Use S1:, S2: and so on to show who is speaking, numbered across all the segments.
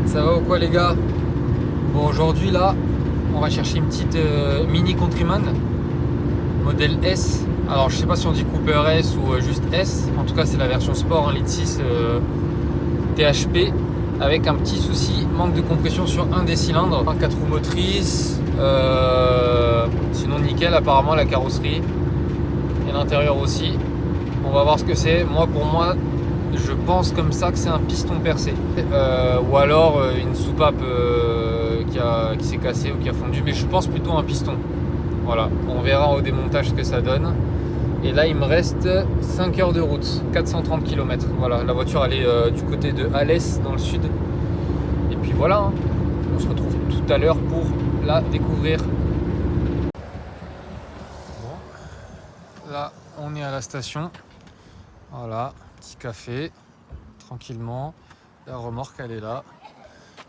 S1: Ça va ou quoi les gars? Bon, aujourd'hui là on va chercher une petite Mini Countryman modèle S. Alors je sais pas si on dit Cooper S ou juste S. En tout cas c'est la version sport 1,6 litre THP avec un petit souci, manque de compression sur un des cylindres. 4 roues motrices, sinon nickel apparemment la carrosserie et l'intérieur aussi. On va voir ce que c'est. Pour moi je pense comme ça que c'est un piston percé ou alors une soupape qui s'est cassée ou qui a fondu, mais je pense plutôt un piston. Voilà, on verra au démontage ce que ça donne. Et là il me reste 5 heures de route, 430 km. Voilà, la voiture elle est du côté de Alès dans le sud. Et puis voilà, hein. On se retrouve tout à l'heure pour la découvrir. Bon, là on est à la station. Voilà, petit café, tranquillement. La remorque elle est là.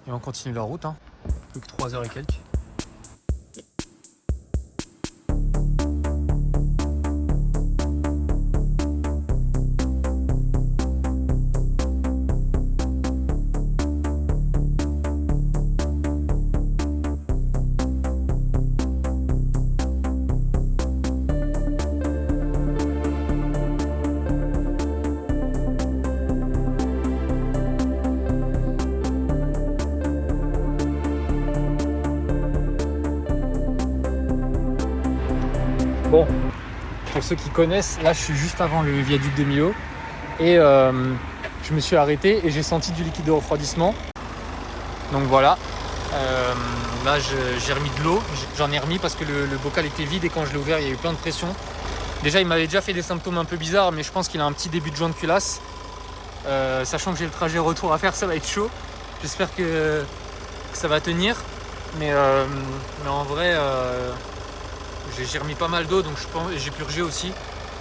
S1: Et on continue la route, hein. Plus que 3 heures et quelques. Bon, pour ceux qui connaissent, là je suis juste avant le viaduc de Millau et je me suis arrêté et j'ai senti du liquide de refroidissement. Donc voilà, là j'ai remis de l'eau, j'en ai remis parce que le bocal était vide et quand je l'ai ouvert il y a eu plein de pression. Déjà il m'avait déjà fait des symptômes un peu bizarres, mais je pense qu'il a un petit début de joint de culasse. Sachant que j'ai le trajet retour à faire, ça va être chaud. J'espère que ça va tenir, mais en vrai j'ai remis pas mal d'eau, donc j'ai purgé aussi.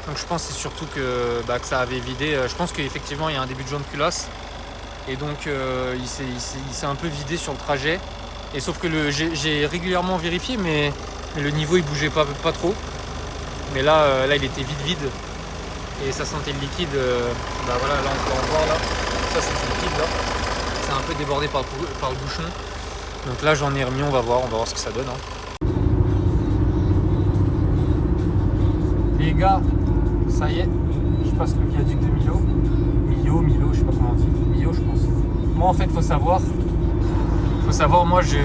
S1: Donc je pense que c'est surtout que ça avait vidé. Je pense qu'effectivement il y a un début de joint de culasse. Et donc il s'est un peu vidé sur le trajet. Et sauf que j'ai régulièrement vérifié, mais le niveau il bougeait pas trop. Mais là il était vide. Et ça sentait le liquide. Voilà, là on peut en voir là. Ça c'est le liquide là. C'est un peu débordé par le bouchon. Donc là j'en ai remis, on va voir ce que ça donne, hein. Les gars, ça y est, je passe le viaduc de Millau. Millau, je sais pas comment on dit. Millau, je pense. Moi, en fait, faut savoir, moi, je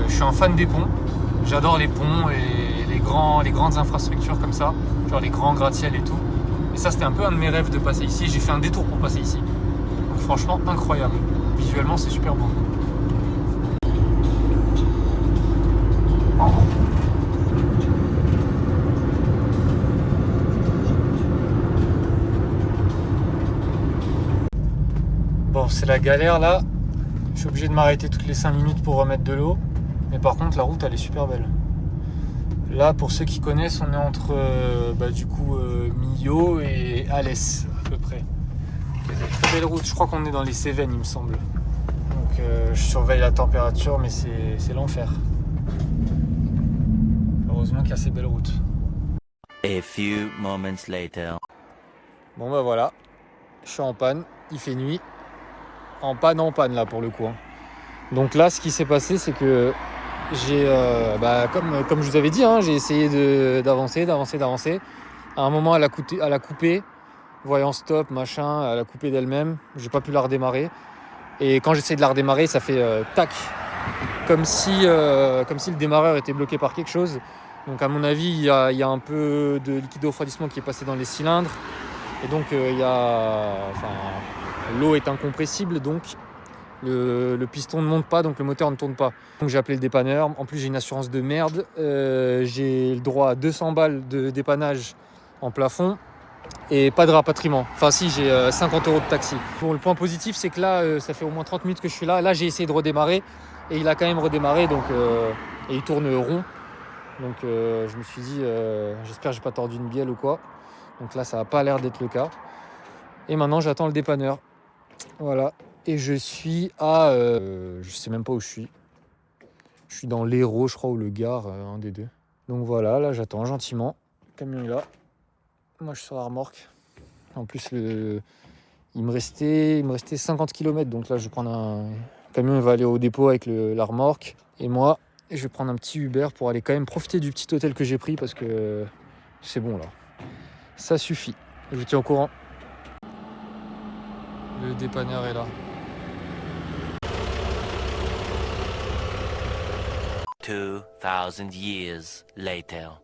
S1: suis un fan des ponts. J'adore les ponts et les grandes infrastructures comme ça, genre les grands gratte-ciel et tout. Et ça, c'était un peu un de mes rêves de passer ici. J'ai fait un détour pour passer ici. Donc, franchement, incroyable. Visuellement, c'est super beau. Bon, c'est la galère là. Je suis obligé de m'arrêter toutes les 5 minutes pour remettre de l'eau. Mais par contre, la route elle est super belle. Là, pour ceux qui connaissent, on est entre Millau et Alès à peu près. Très belle route. Je crois qu'on est dans les Cévennes, il me semble. Donc je surveille la température, mais c'est l'enfer. Heureusement qu'il y a ces belles routes.
S2: A few moments later.
S1: Bon bah voilà, je suis en panne, il fait nuit. En panne là pour le coup, hein. Donc là ce qui s'est passé c'est que j'ai comme je vous avais dit, hein, j'ai essayé d'avancer. À un moment elle a coupé, voyant stop machin, elle a coupé d'elle-même, j'ai pas pu la redémarrer. Et quand j'essaie de la redémarrer ça fait tac, comme si le démarreur était bloqué par quelque chose. Donc à mon avis il y a un peu de liquide de refroidissement qui est passé dans les cylindres. Et donc l'eau est incompressible, donc le piston ne monte pas, donc le moteur ne tourne pas. Donc j'ai appelé le dépanneur. En plus j'ai une assurance de merde. J'ai le droit à 200 balles de dépannage en plafond et pas de rapatriement. Enfin si, j'ai 50 € de taxi. Bon, le point positif c'est que là ça fait au moins 30 minutes que je suis là. Là j'ai essayé de redémarrer et il a quand même redémarré, donc et il tourne rond. Donc je me suis dit j'espère que j'ai pas tordu une bielle ou quoi. Donc là ça n'a pas l'air d'être le cas. Et maintenant j'attends le dépanneur. Voilà. Et je suis à je sais même pas où je suis. Je suis dans l'Hérault, je crois, ou le Gard, un des deux. Donc voilà, là j'attends gentiment. Le camion est là. Moi je suis sur la remorque. En plus il me restait 50 km, donc là je vais prendre camion il va aller au dépôt avec la remorque. Et moi, je vais prendre un petit Uber pour aller quand même profiter du petit hôtel que j'ai pris parce que c'est bon là. Ça suffit. Je vous tiens au courant. Le dépanneur est là.
S2: 2000 years later.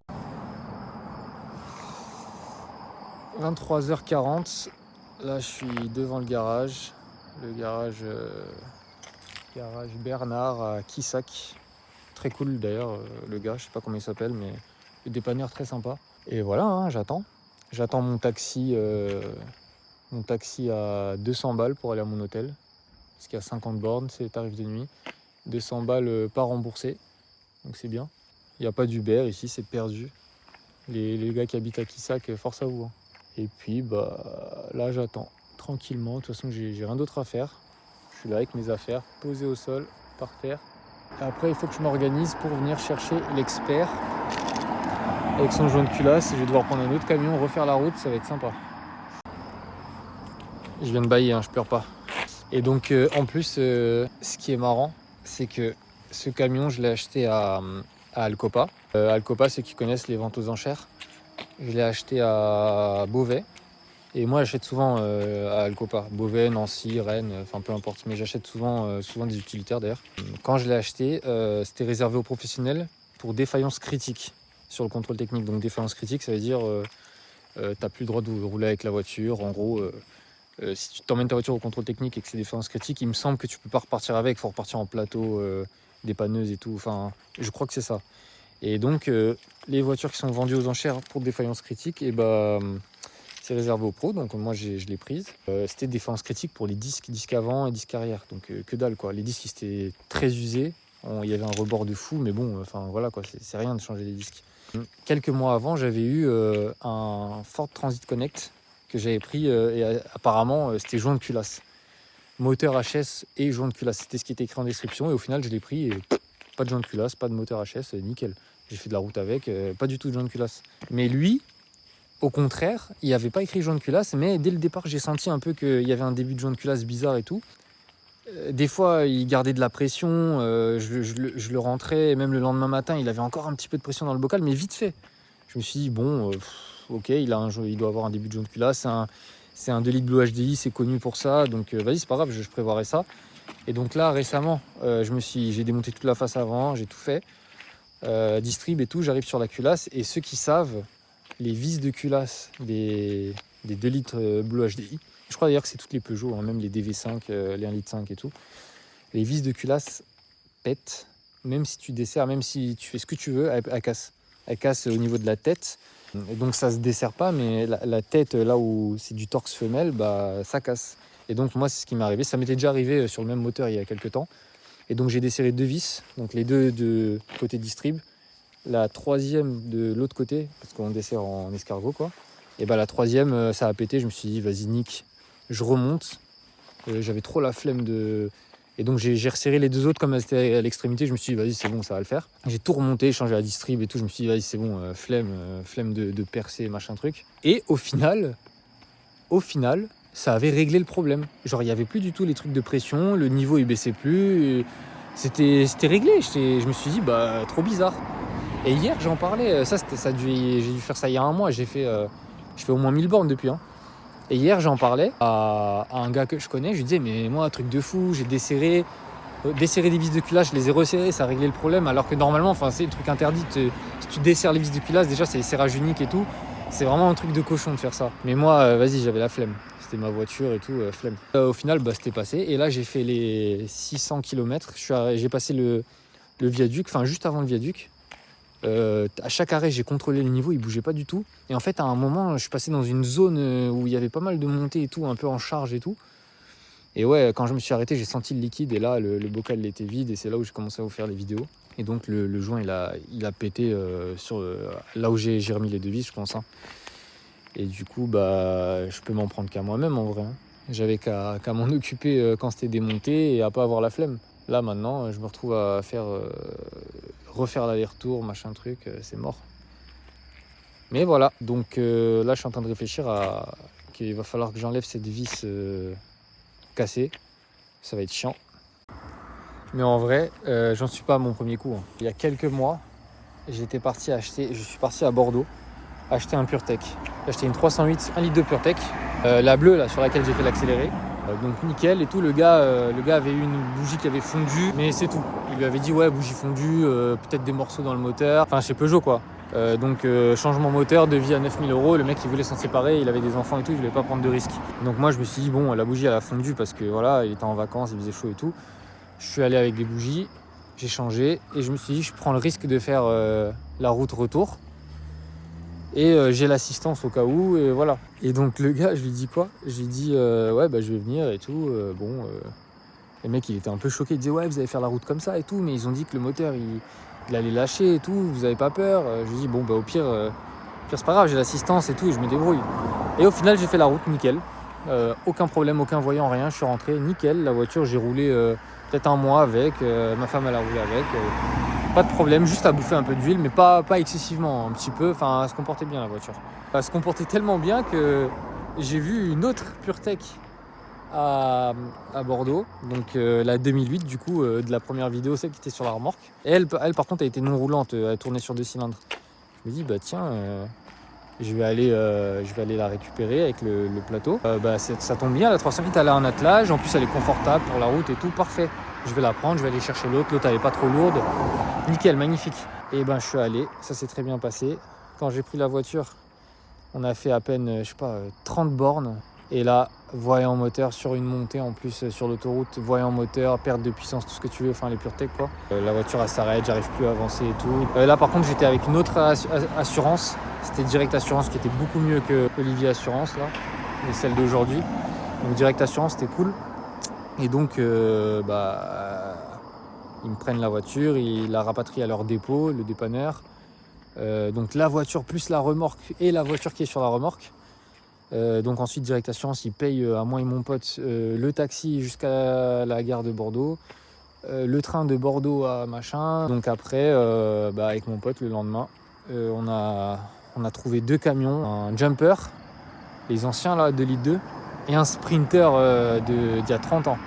S1: 23h40. Là, je suis devant le garage. Le garage Bernard à Quissac. Très cool d'ailleurs, le gars. Je sais pas comment il s'appelle, mais le dépanneur très sympa. Et voilà, hein, j'attends. J'attends mon taxi à 200 balles pour aller à mon hôtel. Parce qu'il y a 50 bornes, c'est tarif de nuit. 200 balles pas remboursées. Donc c'est bien. Il n'y a pas d'Uber ici, c'est perdu. Les gars qui habitent à Quissac, force à vous. Hein. Et puis là j'attends tranquillement. De toute façon j'ai rien d'autre à faire. Je suis là avec mes affaires, posées au sol, par terre. Et après il faut que je m'organise pour venir chercher l'expert avec son joint de culasse. Je vais devoir prendre un autre camion, refaire la route, ça va être sympa. Je viens de bailler, hein, je pleure pas. Et donc en plus, ce qui est marrant, c'est que ce camion, je l'ai acheté à Alcopa. Alcopa, ceux qui connaissent les ventes aux enchères. Je l'ai acheté à Beauvais. Et moi, j'achète souvent à Alcopa. Beauvais, Nancy, Rennes, enfin peu importe. Mais j'achète souvent des utilitaires d'ailleurs. Quand je l'ai acheté, c'était réservé aux professionnels pour défaillance critique sur le contrôle technique. Donc défaillance critique, ça veut dire t'as plus le droit de rouler avec la voiture. En gros, si tu t'emmènes ta voiture au contrôle technique et que c'est défaillance critique, il me semble que tu peux pas repartir avec. Il faut repartir en plateau, dépanneuse et tout. Enfin, je crois que c'est ça. Et donc, les voitures qui sont vendues aux enchères pour défaillance critique, et c'est réservé aux pros. Donc moi, je l'ai prise. C'était défaillance critique pour les disques avant et disques arrière. Donc que dalle quoi. Les disques, ils étaient très usés. Il y avait un rebord de fou, mais bon, enfin voilà quoi. C'est rien de changer les disques. Quelques mois avant, j'avais eu un Ford Transit Connect que j'avais pris et apparemment c'était joint de culasse. Moteur HS et joint de culasse. C'était ce qui était écrit en description et au final je l'ai pris et pas de joint de culasse, pas de moteur HS, nickel. J'ai fait de la route avec, pas du tout de joint de culasse. Mais lui, au contraire, il n'y avait pas écrit joint de culasse, mais dès le départ j'ai senti un peu qu'il y avait un début de joint de culasse bizarre et tout. Des fois il gardait de la pression, je le rentrais, et même le lendemain matin il avait encore un petit peu de pression dans le bocal, mais vite fait. Je me suis dit bon... ok, il doit avoir un début de jaune de culasse, c'est un 2 litres Blue HDI, c'est connu pour ça, donc vas-y c'est pas grave, je prévoirai ça. Et donc là récemment, j'ai démonté toute la face avant, j'ai tout fait, distrib et tout, j'arrive sur la culasse et ceux qui savent, les vis de culasse des 2 litres Blue HDI, je crois d'ailleurs que c'est toutes les Peugeot, hein, même les DV5, les 1 litre 5 et tout, les vis de culasse pètent, même si tu desserres, même si tu fais ce que tu veux, elle casse. Elle casse au niveau de la tête. Et donc ça se dessert pas, mais la tête, là où c'est du torx femelle, ça casse. Et donc moi, c'est ce qui m'est arrivé. Ça m'était déjà arrivé sur le même moteur il y a quelques temps. Et donc j'ai desserré 2 vis, donc les deux de côté distrib, la troisième de l'autre côté, parce qu'on dessert en escargot, quoi. Et la troisième, ça a pété. Je me suis dit, vas-y, nique, je remonte. J'avais trop la flemme de... Et donc j'ai resserré les deux autres comme c'était à l'extrémité. Je me suis dit, vas-y, c'est bon, ça va le faire. J'ai tout remonté, changé la distrib et tout. Je me suis dit, vas-y, c'est bon, flemme de percer, machin truc. Et au final, ça avait réglé le problème. Genre, il n'y avait plus du tout les trucs de pression, le niveau il baissait plus. C'était réglé. Je me suis dit, trop bizarre. Et hier, j'en parlais. J'ai dû faire ça il y a un mois. Je fais au moins 1000 bornes depuis. Hein. Et hier, j'en parlais à un gars que je connais. Je lui disais, mais moi, un truc de fou, j'ai desserré des vis de culasse, je les ai resserrées, ça a réglé le problème. Alors que normalement, c'est le truc interdit. Si tu desserres les vis de culasse, déjà, c'est les serrages uniques et tout. C'est vraiment un truc de cochon de faire ça. Mais moi, vas-y, j'avais la flemme. C'était ma voiture et tout, flemme. Au final, c'était passé. Et là, j'ai fait les 600 km. J'ai passé le viaduc, juste avant le viaduc. À chaque arrêt, j'ai contrôlé le niveau, il bougeait pas du tout. Et en fait, à un moment, je suis passé dans une zone où il y avait pas mal de montées et tout, un peu en charge et tout. Et ouais, quand je me suis arrêté, j'ai senti le liquide et là, le bocal il était vide et c'est là où j'ai commencé à vous faire les vidéos. Et donc le joint, il a pété là où j'ai remis les deux vis, je pense. Hein. Et du coup, je peux m'en prendre qu'à moi-même en vrai. Hein. J'avais qu'à m'en occuper quand c'était démonté et à pas avoir la flemme. Là maintenant, je me retrouve à refaire l'aller-retour, machin truc, c'est mort. Mais voilà, donc là je suis en train de réfléchir qu'il va falloir que j'enlève cette vis cassée. Ça va être chiant. Mais en vrai, j'en suis pas à mon premier coup. Il y a quelques mois, je suis parti à Bordeaux acheter un PureTech. J'ai acheté une 308, 1 litre de PureTech, la bleue là sur laquelle j'ai fait l'accéléré. Donc nickel et tout. Le gars avait eu une bougie qui avait fondu, mais c'est tout. Il lui avait dit ouais, bougie fondue, peut-être des morceaux dans le moteur. Enfin chez Peugeot quoi. Donc changement moteur, devis à 9 000 €. Le mec il voulait s'en séparer, il avait des enfants et tout, il voulait pas prendre de risques. Donc moi je me suis dit bon, la bougie elle a fondu parce que voilà, il était en vacances, il faisait chaud et tout. Je suis allé avec des bougies, j'ai changé et je me suis dit je prends le risque de faire la route retour. Et j'ai l'assistance au cas où, et voilà. Et donc le gars, je lui dis quoi? Je lui dis ouais bah je vais venir et tout. Le mec il était un peu choqué, il disait ouais vous allez faire la route comme ça et tout, mais ils ont dit que le moteur il allait lâcher et tout, vous avez pas peur? Je lui dis bon bah au pire c'est pas grave, j'ai l'assistance et tout et je me débrouille. Et au final j'ai fait la route nickel, aucun problème, aucun voyant, rien, je suis rentré nickel. La voiture j'ai roulé peut-être un mois avec, ma femme elle a roulé avec. Pas de problème, juste à bouffer un peu d'huile, mais pas excessivement, un petit peu. Enfin, elle se comportait bien la voiture. Elle se comportait tellement bien que j'ai vu une autre PureTech à Bordeaux, donc la 2008 du coup, de la première vidéo, celle qui était sur la remorque. Et elle par contre, elle était non roulante, elle tournait sur 2 cylindres. Je me dis, bah tiens, je vais aller la récupérer avec le plateau. Ça tombe bien, la 308 elle a un attelage, en plus elle est confortable pour la route et tout, parfait. Je vais la prendre, je vais aller chercher l'autre elle n'est pas trop lourde. Nickel, magnifique. Et ben je suis allé, ça s'est très bien passé. Quand j'ai pris la voiture, on a fait à peine, 30 bornes. Et là, voyant moteur sur une montée en plus sur l'autoroute, voyant moteur, perte de puissance, tout ce que tu veux, enfin les PureTech quoi. La voiture elle s'arrête, j'arrive plus à avancer et tout. Là par contre j'étais avec une autre assurance, c'était Direct Assurance qui était beaucoup mieux que Olivier Assurance là, et celle d'aujourd'hui. Donc Direct Assurance c'était cool. Et donc ils me prennent la voiture, ils la rapatrient à leur dépôt, le dépanneur. Donc la voiture plus la remorque et la voiture qui est sur la remorque. Donc ensuite Direct Assurance ils payent à moi et mon pote le taxi jusqu'à la gare de Bordeaux, le train de Bordeaux à machin. Donc après avec mon pote le lendemain on a trouvé 2 camions, un jumper, les anciens là 2 litres 2 et un sprinter d'il y a 30 ans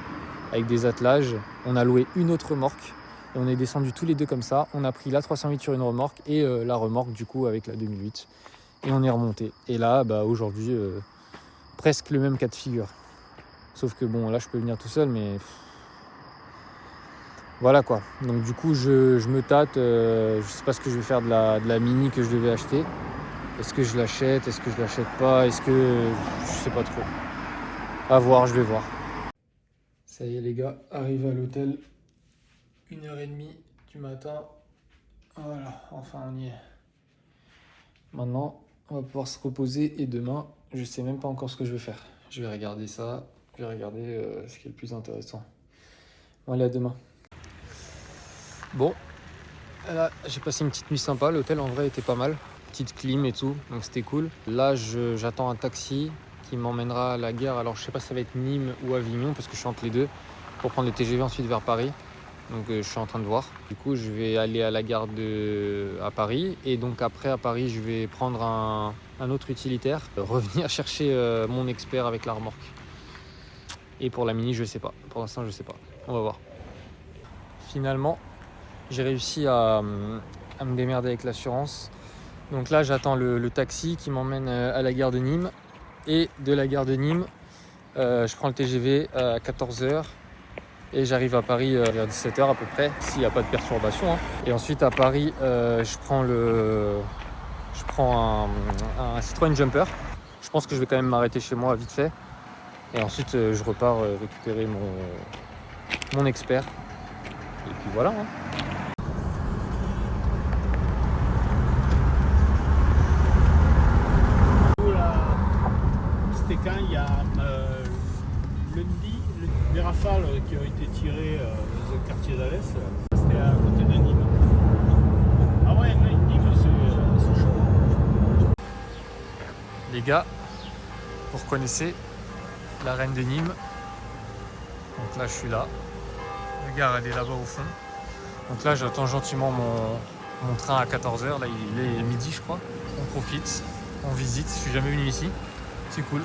S1: avec des attelages. On a loué une autre remorque et on est descendu tous les deux comme ça. On a pris la 308 sur une remorque et la remorque du coup avec la 2008. Et on est remonté. Et là, aujourd'hui, presque le même cas de figure. Sauf que bon, là, je peux venir tout seul, mais voilà quoi. Donc du coup, je me tâte. Je sais pas ce que je vais faire de la Mini que je devais acheter. Est-ce que je l'achète? Est-ce que je l'achète pas? Est-ce que je sais pas trop. À voir, je vais voir. Ça y est les gars, arrivé à l'hôtel. 1h30 du matin. Voilà, enfin on y est. Maintenant, on va pouvoir se reposer et demain, je sais même pas encore ce que je vais faire. Je vais regarder ça, je vais regarder ce qui est le plus intéressant. Bon, allez, à demain. Bon, là, j'ai passé une petite nuit sympa. L'hôtel en vrai était pas mal. Petite clim et tout, donc c'était cool. Là, j'attends un taxi qui m'emmènera à la gare. Alors, je sais pas si ça va être Nîmes ou Avignon parce que je suis entre les deux pour prendre le TGV ensuite vers Paris. Donc je suis en train de voir. Du coup je vais aller à la gare à Paris. Et donc après à Paris je vais prendre un autre utilitaire. Revenir chercher mon expert avec la remorque. Et pour la Mini je sais pas. Pour l'instant je sais pas. On va voir. Finalement j'ai réussi à me démerder avec l'assurance. Donc là j'attends le taxi qui m'emmène à la gare de Nîmes. Et de la gare de Nîmes je prends le TGV à 14h. Et j'arrive à Paris vers 17h à peu près, s'il n'y a pas de perturbation. Hein. Et ensuite à Paris, je prends un Citroën Jumper. Je pense que je vais quand même m'arrêter chez moi vite fait. Et ensuite je repars récupérer mon expert. Et puis voilà. Hein.
S3: C'était quand il y a lundi, les rafales qui ont été tirées dans le quartier d'Alès, c'était à côté de Nîmes. Ah ouais, Nîmes c'est chaud.
S1: Les gars, vous reconnaissez la reine de Nîmes. Donc là je suis là. La gare elle est là-bas au fond. Donc là j'attends gentiment mon train à 14h. Là il est midi je crois. On profite, on visite. Je suis jamais venu ici. C'est cool.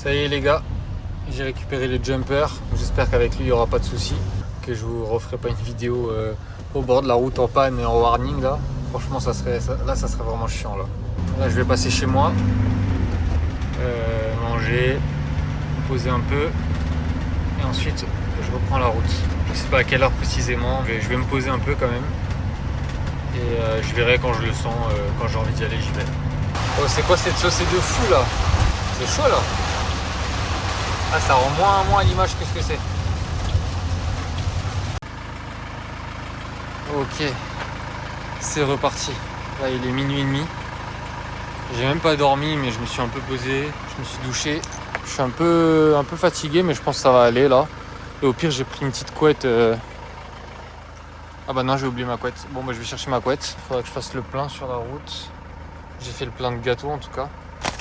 S1: Ça y est les gars, j'ai récupéré le jumper. J'espère qu'avec lui il n'y aura pas de soucis. Que je vous referai pas une vidéo au bord de la route en panne et en warning là. Franchement ça serait vraiment chiant là. Là je vais passer chez moi, manger, me poser un peu et ensuite je reprends la route. Je sais pas à quelle heure précisément, mais je vais me poser un peu quand même. Et je verrai quand je le sens, quand j'ai envie d'y aller, j'y vais. Oh, c'est quoi cette chaussée de fou là? C'est chaud là. Ah, ça rend moins à l'image que ce que c'est. Ok, c'est reparti. Là, il est minuit et demi. J'ai même pas dormi, mais je me suis un peu posé, je me suis douché. Je suis un peu fatigué, mais je pense que ça va aller là. Et au pire, j'ai pris une petite couette. Ah bah non, j'ai oublié ma couette. Bon, bah je vais chercher ma couette. Il faudra que je fasse le plein sur la route. J'ai fait le plein de gâteaux en tout cas.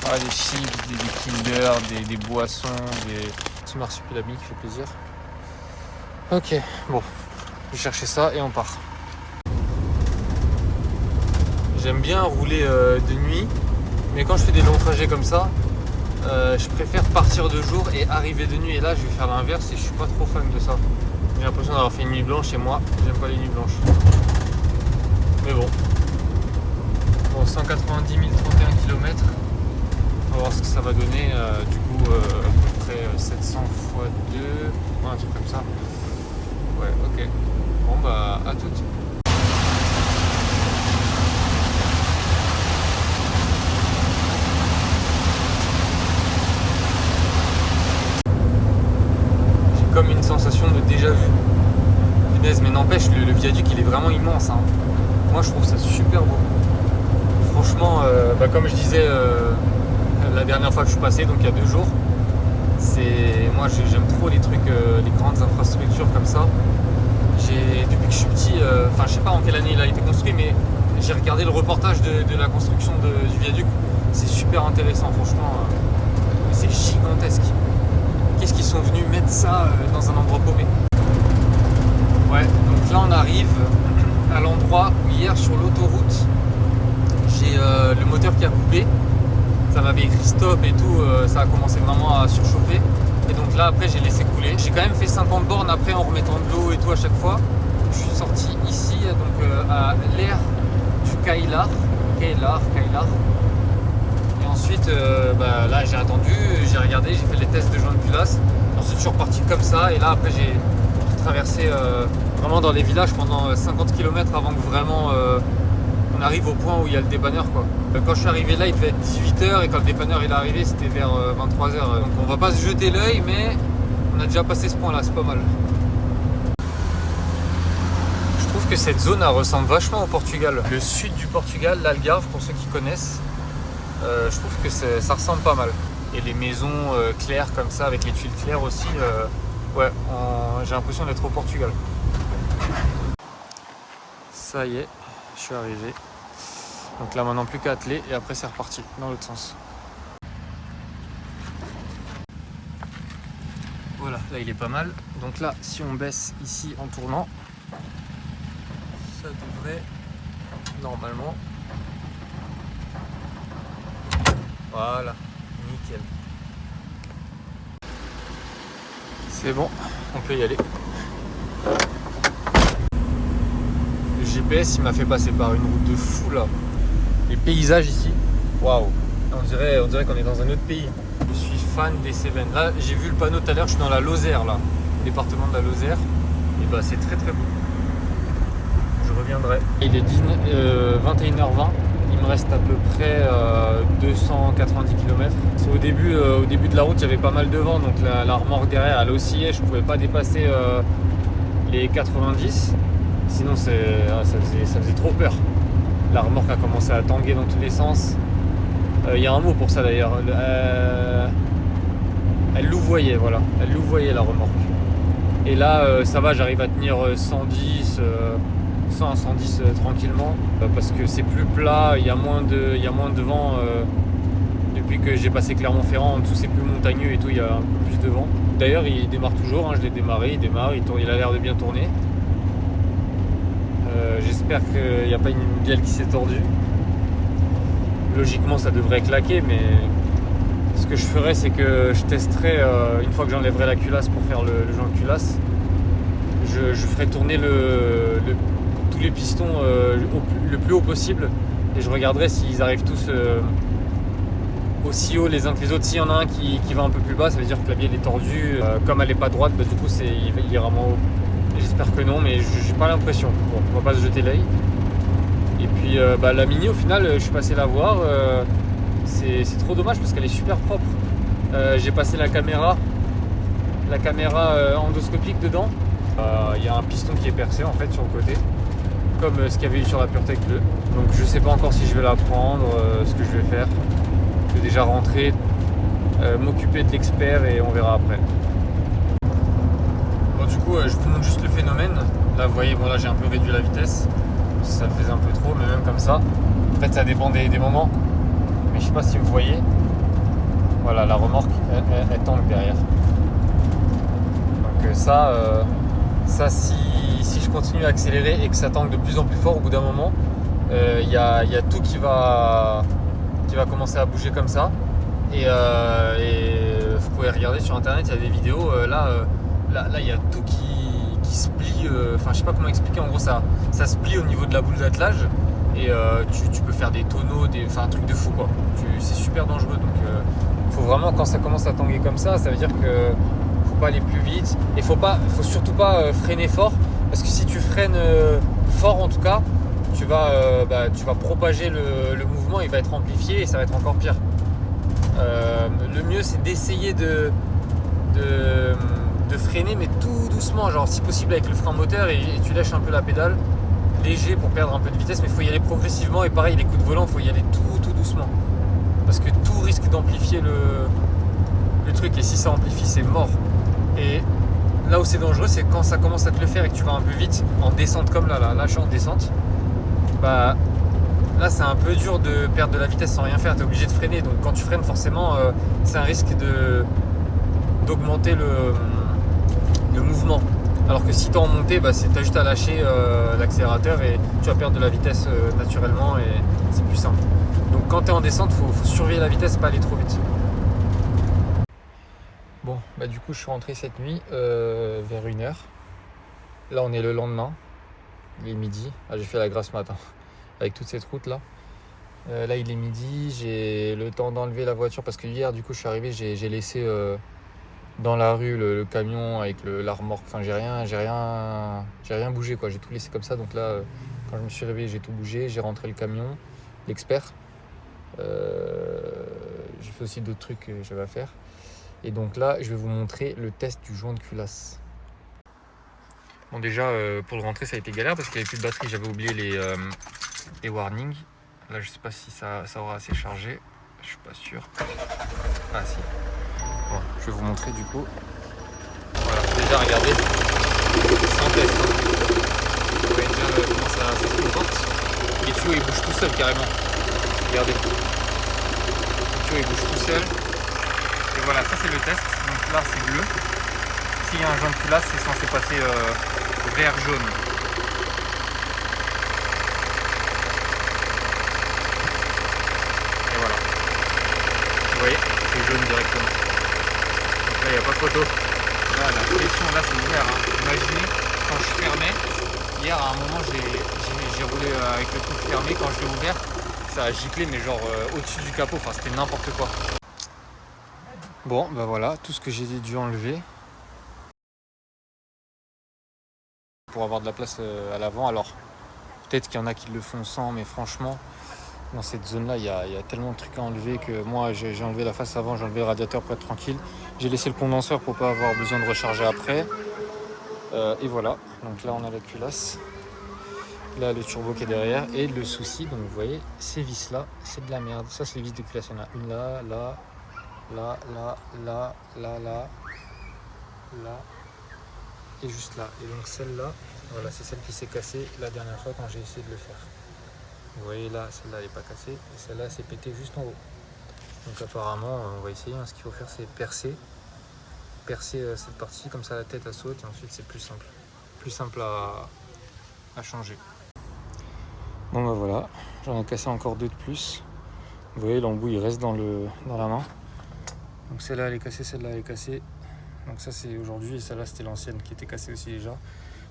S1: Ah, des chips, des Kinder, des boissons, des petits marsupilami qui fait plaisir. Ok, bon, je vais chercher ça et on part. J'aime bien rouler de nuit, mais quand je fais des longs trajets comme ça, je préfère partir de jour et arriver de nuit. Et là, je vais faire l'inverse et je suis pas trop fan de ça. J'ai l'impression d'avoir fait une nuit blanche et moi, j'aime pas les nuits blanches. Mais bon. Bon, 190 031 km. On va voir ce que ça va donner. Du coup, à peu près 700 x 2. Ouais, un truc comme ça. Ouais, ok. Bon, bah, à toutes. J'ai comme une sensation de déjà vu. Punaise, mais n'empêche, le viaduc, il est vraiment immense. Hein. Moi, je trouve ça super beau. Franchement, comme je disais la dernière fois que je suis passé, donc il y a 2 jours, moi j'aime trop les trucs, les grandes infrastructures comme ça. Depuis que je suis petit, je sais pas en quelle année il a été construit, mais j'ai regardé le reportage de la construction du viaduc. C'est super intéressant, franchement, c'est gigantesque. Qu'est-ce qu'ils sont venus mettre ça dans un endroit paumé? Ouais, donc là on arrive à l'endroit où hier sur l'autoroute, j'ai le moteur qui a coupé. Ça m'avait écrit stop et tout, ça a commencé vraiment à surchauffer. Et donc là après j'ai laissé couler. J'ai quand même fait 50 bornes après en remettant de l'eau et tout à chaque fois. Je suis sorti ici donc à l'air du Kailar. Et ensuite là j'ai attendu, j'ai regardé, j'ai fait les tests de joint de culasse. Ensuite je suis reparti comme ça et là après j'ai traversé vraiment dans les villages pendant 50 km avant que vraiment on arrive au point où il y a le dépanneur quoi. Quand je suis arrivé là il devait être 18h et quand le dépanneur il est arrivé c'était vers 23h. Donc on va pas se jeter l'œil mais on a déjà passé ce point là, c'est pas mal. Je trouve que cette zone elle ressemble vachement au Portugal. Le sud du Portugal, l'Algarve pour ceux qui connaissent, je trouve que ça ressemble pas mal. Et les maisons claires comme ça avec les tuiles claires aussi, ouais, j'ai l'impression d'être au Portugal. Ça y est, je suis arrivé. Donc là maintenant plus qu'à atteler et après c'est reparti dans l'autre sens. Voilà, là il est pas mal. Donc là si on baisse ici en tournant, ça devrait normalement. Voilà, nickel. C'est bon, on peut y aller. Le GPS il m'a fait passer par une route de fou là. Les paysages ici, waouh, on dirait qu'on est dans un autre pays. Je suis fan des Cévennes. Là j'ai vu le panneau tout à l'heure, je suis dans la Lozère là, département de la Lozère. Et bah c'est très très beau. Je reviendrai. Il est 21h20, il me reste à peu près 290 km. Au début de la route il y avait pas mal de vent, donc la remorque derrière elle oscillait, je pouvais pas dépasser les 90. Sinon ça faisait trop peur. La remorque a commencé à tanguer dans tous les sens. Il y a un mot pour ça d'ailleurs. Elle louvoyait, voilà. Elle louvoyait la remorque. Et là, ça va, j'arrive à tenir 110, 110 tranquillement. Parce que c'est plus plat, il y a moins de vent. Depuis que j'ai passé Clermont-Ferrand, en dessous c'est plus montagneux et tout, il y a un peu plus de vent. D'ailleurs, il démarre toujours, hein, je l'ai démarré, il démarre, il a l'air de bien tourner. J'espère qu'il n'y a pas une bielle qui s'est tordue. Logiquement ça devrait claquer, mais est-ce que je ferais, c'est que je testerais, une fois que j'enlèverai la culasse pour faire le joint de culasse, je ferai tourner tous les pistons le plus haut possible et je regarderai s'ils arrivent tous aussi haut les uns que les autres. S'il y en a un qui va un peu plus bas, ça veut dire que la bielle est tordue. Comme elle n'est pas droite, bah, du coup il ira moins haut. J'espère que non, mais j'ai pas l'impression. Bon, on va pas se jeter l'œil. Et puis la Mini, au final, je suis passé la voir. C'est trop dommage parce qu'elle est super propre. J'ai passé la caméra endoscopique dedans. Il y a un piston qui est percé en fait sur le côté, comme ce qu'il y avait eu sur la PureTech 2. Donc je sais pas encore si je vais la prendre, ce que je vais faire. Je vais déjà rentrer, m'occuper de l'expert et on verra après. Bon, du coup, je vous montre juste le phénomène. Là, vous voyez, bon, là j'ai un peu réduit la vitesse. Ça me faisait un peu trop, mais même comme ça. En fait, ça dépend des moments. Mais je sais pas si vous voyez. Voilà, la remorque, elle tangue derrière. Donc ça, si je continue à accélérer et que ça tangue de plus en plus fort, au bout d'un moment, il y a tout qui va commencer à bouger comme ça. Et vous pouvez regarder sur internet, il y a des vidéos. Là, il y a tout qui se plie. Enfin, je sais pas comment expliquer. En gros, ça se plie au niveau de la boule d'attelage. Et tu peux faire des tonneaux, un truc de fou quoi. C'est super dangereux. Donc, faut vraiment, quand ça commence à tanguer comme ça veut dire que faut pas aller plus vite. Et faut surtout pas freiner fort. Parce que si tu freines fort en tout cas, tu vas propager le mouvement, il va être amplifié et ça va être encore pire. Le mieux c'est d'essayer de freiner mais tout doucement, genre si possible avec le frein moteur et tu lâches un peu la pédale léger pour perdre un peu de vitesse, mais il faut y aller progressivement et pareil les coups de volant, il faut y aller tout doucement parce que tout risque d'amplifier le truc et si ça amplifie c'est mort. Et là où c'est dangereux c'est quand ça commence à te le faire et que tu vas un peu vite en descente comme là je suis en descente, bah là c'est un peu dur de perdre de la vitesse sans rien faire, tu es obligé de freiner, donc quand tu freines forcément c'est un risque d'augmenter le mouvement. Alors que si tu es en montée, bah, tu as juste à lâcher l'accélérateur et tu vas perdre de la vitesse naturellement et c'est plus simple. Donc quand tu es en descente, il faut surveiller la vitesse, pas aller trop vite. Bon, bah du coup je suis rentré cette nuit vers 1h. Là on est le lendemain, il est midi. J'ai fait la grasse ce matin avec toute cette route là. Là il est midi, j'ai le temps d'enlever la voiture parce que hier du coup je suis arrivé, j'ai laissé dans la rue le camion avec la remorque. Enfin j'ai rien bougé quoi, j'ai tout laissé comme ça. Donc là quand je me suis réveillé j'ai tout bougé, j'ai rentré le camion, l'expert. J'ai fait aussi d'autres trucs que j'avais à faire. Et donc là je vais vous montrer le test du joint de culasse. Bon déjà pour le rentrer ça a été galère parce qu'il n'y avait plus de batterie, j'avais oublié les warnings. Là je sais pas si ça aura assez chargé, je suis pas sûr. Ah si. Bon, je vais vous montrer du coup. Voilà, déjà regardez, c'est en test. Vous voyez déjà comment ça se comporte. Les tuyaux ils bougent tout seuls carrément. Regardez. Les tuyaux ils bougent tout seuls. Et voilà, ça c'est le test. Donc là c'est bleu. S'il y a un joint de culasse, c'est censé passer vert jaune. Et voilà. Vous voyez, c'est jaune directement. Donc là il n'y a pas de photo. Là la pression, là c'est ouvert. Imaginez quand je fermais. Hier à un moment j'ai roulé avec le truc fermé. Quand je l'ai ouvert, ça a giclé mais genre au-dessus du capot. Enfin c'était n'importe quoi. Bon bah voilà, tout ce que j'ai dû enlever pour avoir de la place à l'avant. Alors peut-être qu'il y en a qui le font sans, mais franchement dans cette zone là il y a tellement de trucs à enlever que moi j'ai enlevé la face avant, j'ai enlevé le radiateur pour être tranquille, j'ai laissé le condenseur pour pas avoir besoin de recharger après et voilà. Donc là on a la culasse, là le turbo qui est derrière et le souci, donc vous voyez ces vis là c'est de la merde. Ça c'est les vis de culasse, il y en a une là et juste là. Et donc celle-là, voilà, c'est celle qui s'est cassée la dernière fois quand j'ai essayé de le faire. Vous voyez là, celle-là elle n'est pas cassée et celle-là s'est pétée juste en haut. Donc apparemment, on va essayer. Ce qu'il faut faire, c'est percer cette partie, comme ça la tête elle saute et ensuite c'est plus simple à changer. Bon bah voilà, j'en ai cassé encore deux de plus. Vous voyez l'embout il reste dans la main. Donc celle-là elle est cassée, celle-là elle est cassée. Donc ça c'est aujourd'hui et celle-là c'était l'ancienne qui était cassée aussi déjà.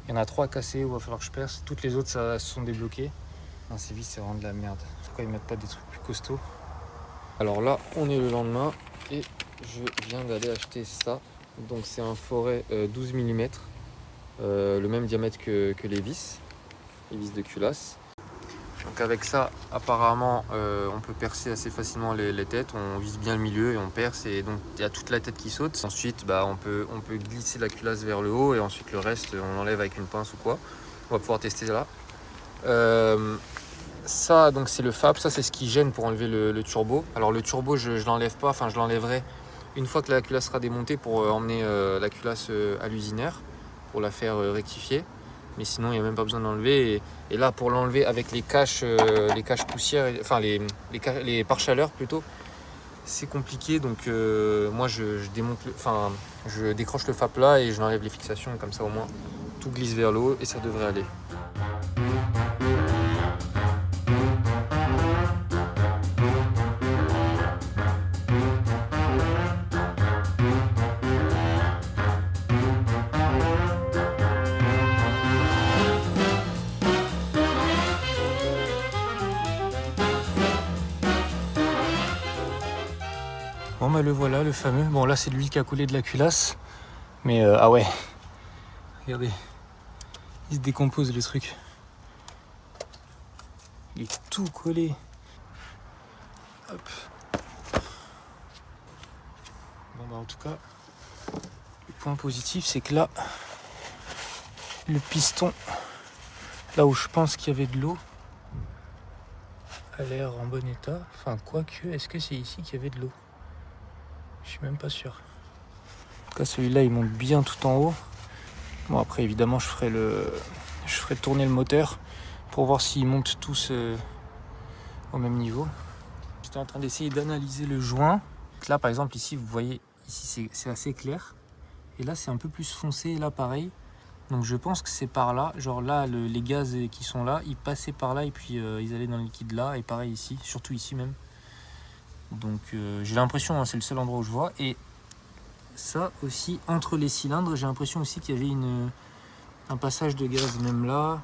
S1: Il y en a 3 cassées où il va falloir que je perce. Toutes les autres ça se sont débloquées. Non, ces vis c'est vraiment de la merde. Pourquoi ils mettent pas des trucs plus costauds? Alors là on est le lendemain et je viens d'aller acheter ça. Donc c'est un forêt 12 mm. Le même diamètre que les vis de culasse. Donc avec ça apparemment on peut percer assez facilement les têtes, on vise bien le milieu et on perce et donc il y a toute la tête qui saute. Ensuite on peut glisser la culasse vers le haut et ensuite le reste on enlève avec une pince ou quoi. On va pouvoir tester là. Ça donc c'est le FAB, ça c'est ce qui gêne pour enlever le turbo. Alors le turbo je l'enlève pas, enfin je l'enlèverai une fois que la culasse sera démontée pour emmener la culasse à l'usinaire pour la faire rectifier. Mais sinon il n'y a même pas besoin d'enlever et là pour l'enlever avec les caches poussières, enfin les pare-chaleurs plutôt, c'est compliqué. Donc moi je décroche le FAP là et je l'enlève les fixations, comme ça au moins tout glisse vers le haut et ça devrait aller. Bon bah le voilà, le fameux. Bon là c'est de l'huile qui a coulé de la culasse. Mais ah ouais. Regardez. Il se décompose le truc. Il est tout collé. Hop. Bon bah en tout cas, le point positif c'est que là, le piston, là où je pense qu'il y avait de l'eau, a l'air en bon état. Enfin quoique, est-ce que c'est ici qu'il y avait de l'eau? Je suis même pas sûr. En tout cas celui-là il monte bien tout en haut. Bon après évidemment je ferai tourner le moteur pour voir s'ils montent tous au même niveau. J'étais en train d'essayer d'analyser le joint. Donc là par exemple ici vous voyez, ici c'est assez clair. Et là c'est un peu plus foncé et là pareil. Donc je pense que c'est par là. Genre là les gaz qui sont là, ils passaient par là et puis ils allaient dans le liquide là. Et pareil ici, surtout ici même. Donc j'ai l'impression, hein, c'est le seul endroit où je vois. Et ça aussi, entre les cylindres, j'ai l'impression aussi qu'il y avait un passage de gaz. Même là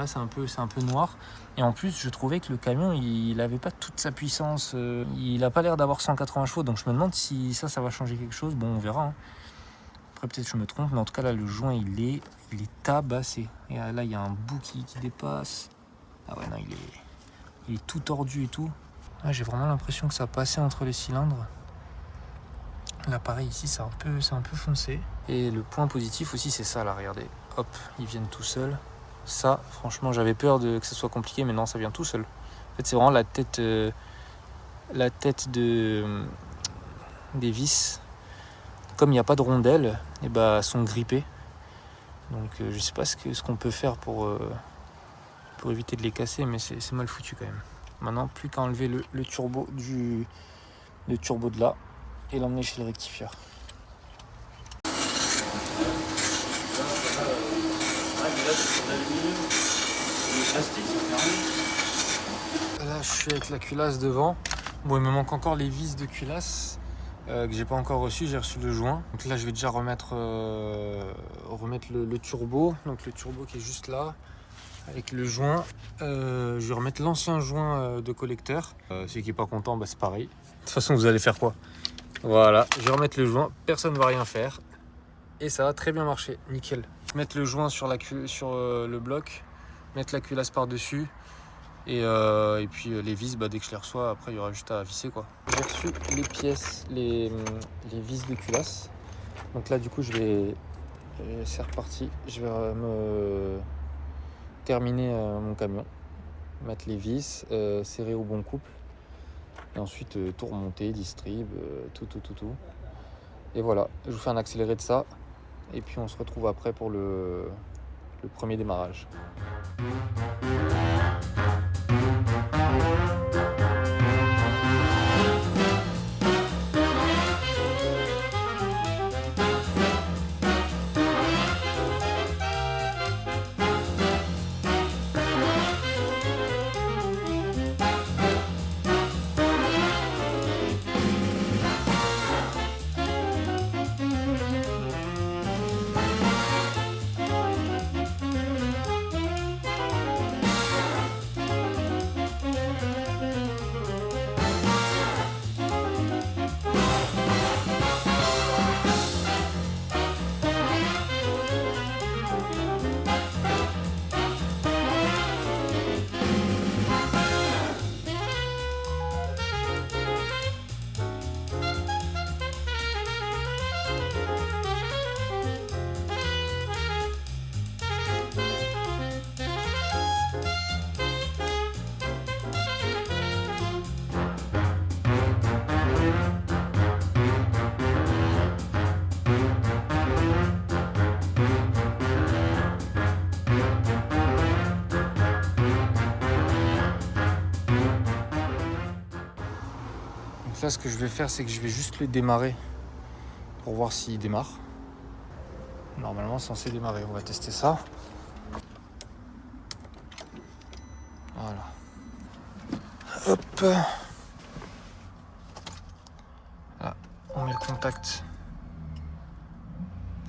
S1: c'est un peu noir. Et en plus, je trouvais que le camion, il n'avait pas toute sa puissance. Il n'a pas l'air d'avoir 180 chevaux. Donc je me demande si ça va changer quelque chose. Bon, on verra. Hein. Après, peut-être que je me trompe. Mais en tout cas, là, le joint, il est tabassé. Et là, il y a un bout qui dépasse. Ah ouais, non, il est tout tordu et tout. Ah, j'ai vraiment l'impression que ça passait entre les cylindres. Là pareil ici c'est un peu foncé. Et le point positif aussi c'est ça là, regardez. Hop, ils viennent tout seuls. Ça franchement j'avais peur que ça soit compliqué mais non ça vient tout seul. En fait c'est vraiment la tête des vis. Comme il n'y a pas de rondelles, et bah sont grippées. Donc je sais pas ce qu'on peut faire pour éviter de les casser mais c'est mal foutu quand même. Maintenant, plus qu'à enlever le turbo de là et l'emmener chez le rectifieur. Là, je suis avec la culasse devant. Bon, il me manque encore les vis de culasse que j'ai pas encore reçu. J'ai reçu le joint. Donc là, je vais déjà remettre le turbo. Donc le turbo qui est juste là. Avec le joint, je vais remettre l'ancien joint de collecteur. Celui qui n'est pas content, bah, c'est pareil. De toute façon, vous allez faire quoi? Voilà, je vais remettre le joint, personne ne va rien faire. Et ça a très bien marché, nickel. Mettre le joint sur le bloc, mettre la culasse par-dessus. Et puis les vis, bah, dès que je les reçois, après il y aura juste à visser quoi. J'ai reçu les pièces, les vis de culasse. Donc là, du coup, c'est reparti. Je vais terminer mon camion, mettre les vis, serrer au bon couple et ensuite tout remonter, distrib, tout. Et voilà, je vous fais un accéléré de ça et puis on se retrouve après pour le premier démarrage. Donc là, ce que je vais faire, c'est que je vais juste le démarrer pour voir s'il démarre. Normalement, censé démarrer. On va tester ça. Voilà. Hop. Là, on met le contact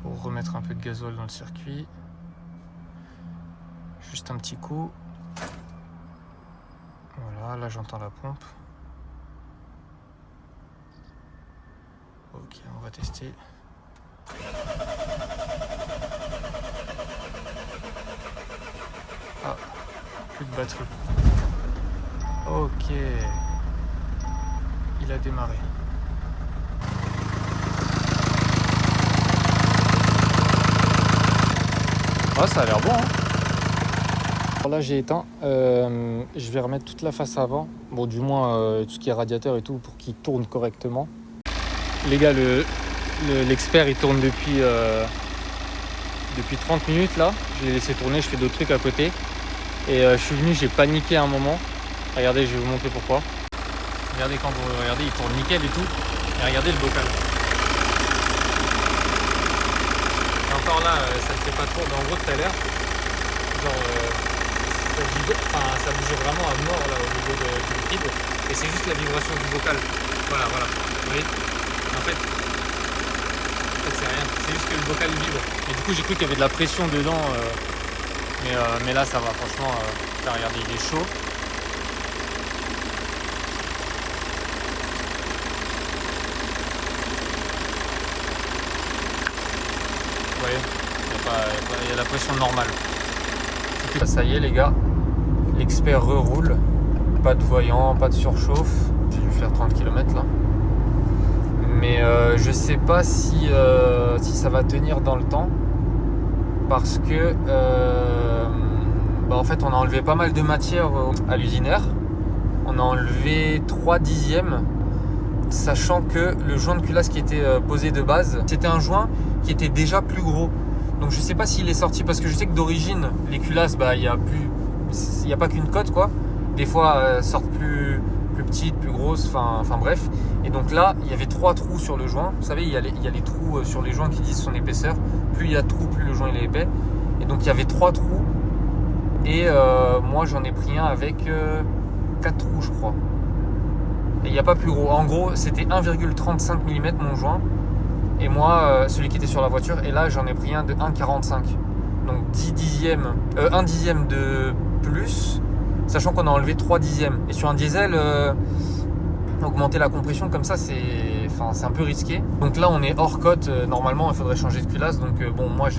S1: pour remettre un peu de gasoil dans le circuit. Juste un petit coup. Voilà, là j'entends la pompe. Ok, on va tester. Ah, plus de batterie. Ok. Il a démarré. Ah, ça a l'air bon, hein. Alors là j'ai éteint, je vais remettre toute la face avant, bon du moins tout ce qui est radiateur et tout pour qu'il tourne correctement. Les gars, l'expert il tourne depuis 30 minutes là, je l'ai laissé tourner, je fais d'autres trucs à côté et je suis venu, j'ai paniqué à un moment. Regardez, je vais vous montrer pourquoi. Regardez, quand vous regardez, il tourne nickel et tout, et regardez le bocal. Et encore là, ça ne fait pas trop, mais en gros tout à l'heure, genre ça bougeait vraiment à mort là au niveau du liquide et c'est juste la vibration du bocal. Voilà, vous voyez, en fait c'est rien, c'est juste que le bocal vibre et du coup j'ai cru qu'il y avait de la pression dedans mais là ça va, franchement là regardez, il est chaud. Vous voyez, il y a la pression normale. Ça y est les gars, l'expert reroule, pas de voyant, pas de surchauffe, j'ai dû faire 30 km là. Mais je sais pas si ça va tenir dans le temps parce que en fait on a enlevé pas mal de matière à l'usinaire. On a enlevé 3 dixièmes, sachant que le joint de culasse qui était posé de base, c'était un joint qui était déjà plus gros. Donc je sais pas s'il est sorti parce que je sais que d'origine les culasses il y a pas qu'une cote quoi. Des fois sortent plus petites, plus grosses, enfin bref. Et donc là il y avait 3 trous sur le joint. Vous savez il y a les trous sur les joints qui disent son épaisseur. Plus il y a de trous, plus le joint il est épais. Et donc il y avait 3 trous. Et moi j'en ai pris un avec 4 trous je crois. Et il n'y a pas plus gros. En gros c'était 1,35 mm mon joint. Et moi, celui qui était sur la voiture, et là j'en ai pris un de 1,45. Donc 1 dixième de plus, sachant qu'on a enlevé 3 dixièmes. Et sur un diesel, augmenter la compression comme ça, c'est un peu risqué. Donc là on est hors cote, normalement il faudrait changer de culasse. Donc bon, moi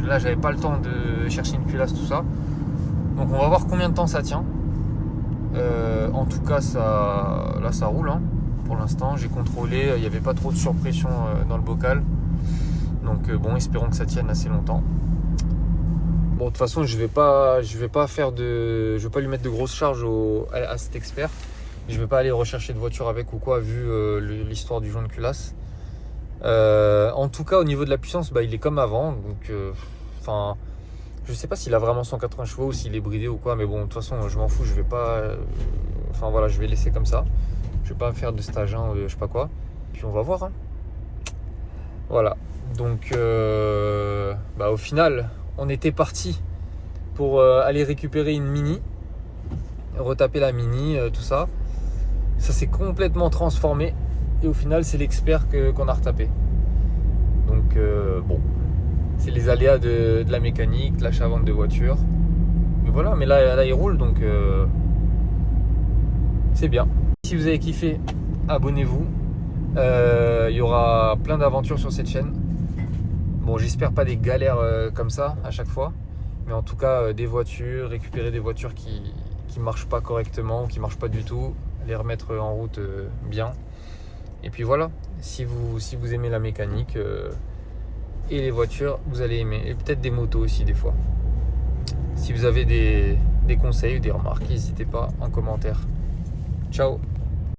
S1: là j'avais pas le temps de chercher une culasse, tout ça. Donc on va voir combien de temps ça tient. En tout cas, là ça roule, hein. Pour l'instant, j'ai contrôlé, il n'y avait pas trop de surpression dans le bocal. Donc bon, espérons que ça tienne assez longtemps. Bon, de toute façon, je vais pas lui mettre de grosses charges à cet expert. Je vais pas aller rechercher de voiture avec ou quoi, vu l'histoire du joint de culasse. En tout cas, au niveau de la puissance, il est comme avant. Donc, je sais pas s'il a vraiment 180 chevaux ou s'il est bridé ou quoi, mais bon, de toute façon, je m'en fous. Je vais pas. Voilà, je vais laisser comme ça. Je vais pas me faire de stage 1 je sais pas quoi. Puis on va voir. Hein. Voilà. Donc, au final, on était parti pour aller récupérer une Mini, retaper la Mini, tout ça. Ça s'est complètement transformé. Et au final, c'est l'expert qu'on a retapé. Donc, bon, c'est les aléas de la mécanique, de l'achat-vente de voitures. Mais voilà, mais là il roule, donc c'est bien. Si vous avez kiffé, abonnez-vous. Il y aura plein d'aventures sur cette chaîne. Bon, j'espère pas des galères comme ça à chaque fois. Mais en tout cas, des voitures, récupérer des voitures qui marchent pas correctement ou qui marchent pas du tout, les remettre en route bien. Et puis voilà, si vous aimez la mécanique et les voitures, vous allez aimer. Et peut-être des motos aussi des fois. Si vous avez des conseils ou des remarques, n'hésitez pas en commentaire. Ciao!